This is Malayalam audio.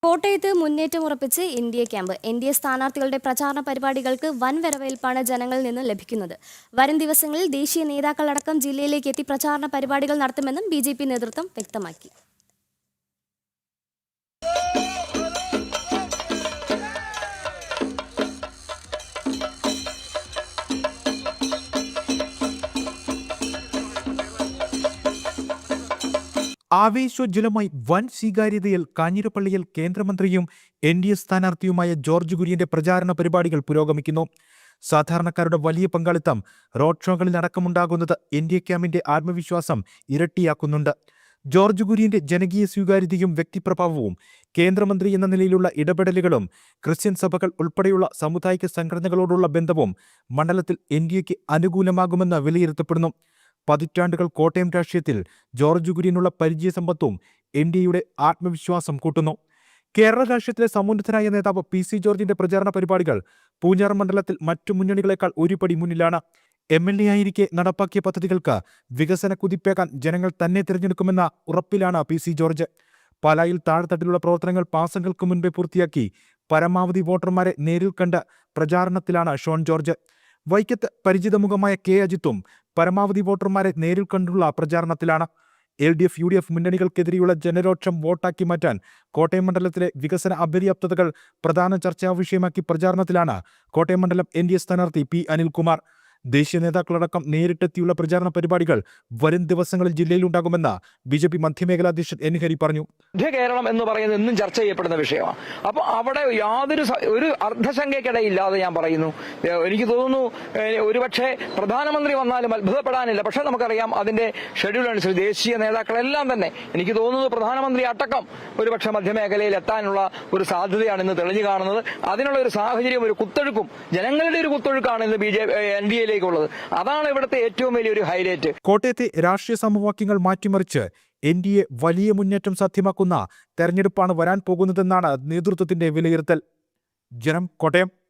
കോട്ടയത്ത് മുന്നേറ്റമുറപ്പിച്ച് എൻഡിഎ ക്യാമ്പ്. എൻഡിഎ സ്ഥാനാർത്ഥികളുടെ പ്രചാരണ പരിപാടികൾക്ക് വൻ വരവേൽപ്പാണ് ജനങ്ങളിൽ നിന്ന് ലഭിക്കുന്നത്. വരും ദിവസങ്ങളിൽ ദേശീയ നേതാക്കളടക്കം ജില്ലയിലേക്ക് എത്തി പ്രചാരണ പരിപാടികൾ നടത്തുമെന്നും ബിജെപി നേതൃത്വം വ്യക്തമാക്കി. ആവേശോജ്വലമായി വൻ സ്വീകാര്യതയിൽ കാഞ്ഞിരപ്പള്ളിയിൽ കേന്ദ്രമന്ത്രിയും എൻഡിഎ സ്ഥാനാർത്ഥിയുമായ ജോർജ് കുര്യന്റെ പ്രചാരണ പരിപാടികൾ പുരോഗമിക്കുന്നു. സാധാരണക്കാരുടെ വലിയ പങ്കാളിത്തം റോഡ് ഷോകളിൽ അടക്കമുണ്ടാകുന്നത് എൻഡിഎ ക്യാമ്പിന്റെ ആത്മവിശ്വാസം ഇരട്ടിയാക്കുന്നുണ്ട്. ജോർജ് കുര്യന്റെ ജനകീയ സ്വീകാര്യതയും വ്യക്തിപ്രഭാവവും കേന്ദ്രമന്ത്രി എന്ന നിലയിലുള്ള ഇടപെടലുകളും ക്രിസ്ത്യൻ സഭകൾ ഉൾപ്പെടെയുള്ള സാമുദായിക സംഘടനകളോടുള്ള ബന്ധവും മണ്ഡലത്തിൽ എൻഡിഎക്ക് അനുകൂലമാകുമെന്ന് വിലയിരുത്തപ്പെടുന്നു. പതിറ്റാണ്ടുകൾ കോട്ടയം രാഷ്ട്രീയത്തിൽ ജോർജ് കുര്യനുള്ള പരിചയസമ്പത്തും എൻഡിഎയുടെ ആത്മവിശ്വാസം കൂട്ടുന്നു. കേരള രാഷ്ട്രീയത്തിലെ സമുന്നതനായ നേതാവ് പി.സി. ജോർജിന്റെ പ്രചാരണ പരിപാടികൾ പൂഞ്ഞാർ മണ്ഡലത്തിൽ മറ്റു മുന്നണികളെക്കാൾ ഒരുപടി മുന്നിലാണ്. എം.എൽ.എ. ആയിരിക്കെ നടപ്പാക്കിയ പദ്ധതികൾക്ക് വികസന കുതിപ്പേകാൻ ജനങ്ങൾ തന്നെ തിരഞ്ഞെടുക്കുമെന്ന ഉറപ്പിലാണ് പി.സി. ജോർജ്. പാലായിൽ താഴെത്തട്ടിലുള്ള പ്രവർത്തനങ്ങൾ മാസങ്ങൾക്ക് മുൻപേ പൂർത്തിയാക്കി പരമാവധി വോട്ടർമാരെ നേരിൽ കണ്ട് പ്രചാരണത്തിലാണ് ഷോൺ ജോർജ്. വൈക്കത്ത് പരിചിതമുഖമായ കെ അജിത്തും പരമാവധി വോട്ടർമാരെ നേരിൽ കണ്ടുള്ള പ്രചാരണത്തിലാണ്. LDF, UDF മുന്നണികൾക്കെതിരെയുള്ള ജനരോക്ഷം വോട്ടാക്കി മാറ്റാൻ കോട്ടയം മണ്ഡലത്തിലെ വികസന അപര്യാപ്തതകൾ പ്രധാന ചർച്ചാ വിഷയമാക്കി പ്രചാരണത്തിലാണ് കോട്ടയം മണ്ഡലം എൻഡിഎ സ്ഥാനാർത്ഥി പി. അനിൽകുമാർ. ദേശീയ നേതാക്കളടക്കം നേരിട്ടെത്തിയുള്ള പ്രചാരണ പരിപാടികൾ വരും ദിവസങ്ങളിൽ ജില്ലയിലുണ്ടാകുമെന്ന് ബിജെപി മധ്യമേഖലാ അധ്യക്ഷൻ എൻ ഹരി പറഞ്ഞു. കേരളം എന്ന് പറയുന്നത് എന്നും ചർച്ച ചെയ്യപ്പെടുന്ന വിഷയമാണ്. അപ്പോൾ അവിടെ യാതൊരു ഒരു അർദ്ധശങ്കയ്ക്കിടയില്ലാതെ ഞാൻ പറയുന്നു, എനിക്ക് തോന്നുന്നു ഒരുപക്ഷെ പ്രധാനമന്ത്രി വന്നാലും അത്ഭുതപ്പെടാനില്ല. പക്ഷെ നമുക്കറിയാം അതിന്റെ ഷെഡ്യൂൾ അനുസരിച്ച് ദേശീയ നേതാക്കളെല്ലാം തന്നെ എനിക്ക് തോന്നുന്നു പ്രധാനമന്ത്രി അടക്കം ഒരുപക്ഷെ മധ്യമേഖലയിൽ എത്താനുള്ള ഒരു സാധ്യതയാണ് ഇന്ന് തെളിഞ്ഞു കാണുന്നത്. അതിനുള്ള ഒരു സാഹചര്യം, ഒരു കുത്തൊഴുക്കും, ജനങ്ങളുടെ ഒരു കുത്തൊഴുക്കാണ് ഇന്ന് എൻഡിഎ അതാണ് ഇവിടുത്തെ ഏറ്റവും വലിയൊരു ഹൈലൈറ്റ്. കോട്ടയത്തെ രാഷ്ട്രീയ സമവാക്യങ്ങൾ മാറ്റിമറിച്ച് എൻഡിഎ വലിയ മുന്നേറ്റം സാധ്യമാക്കുന്ന തെരഞ്ഞെടുപ്പാണ് വരാൻ പോകുന്നതെന്നാണ് നേതൃത്വത്തിന്റെ വിലയിരുത്തൽ. ജനം, കോട്ടയം.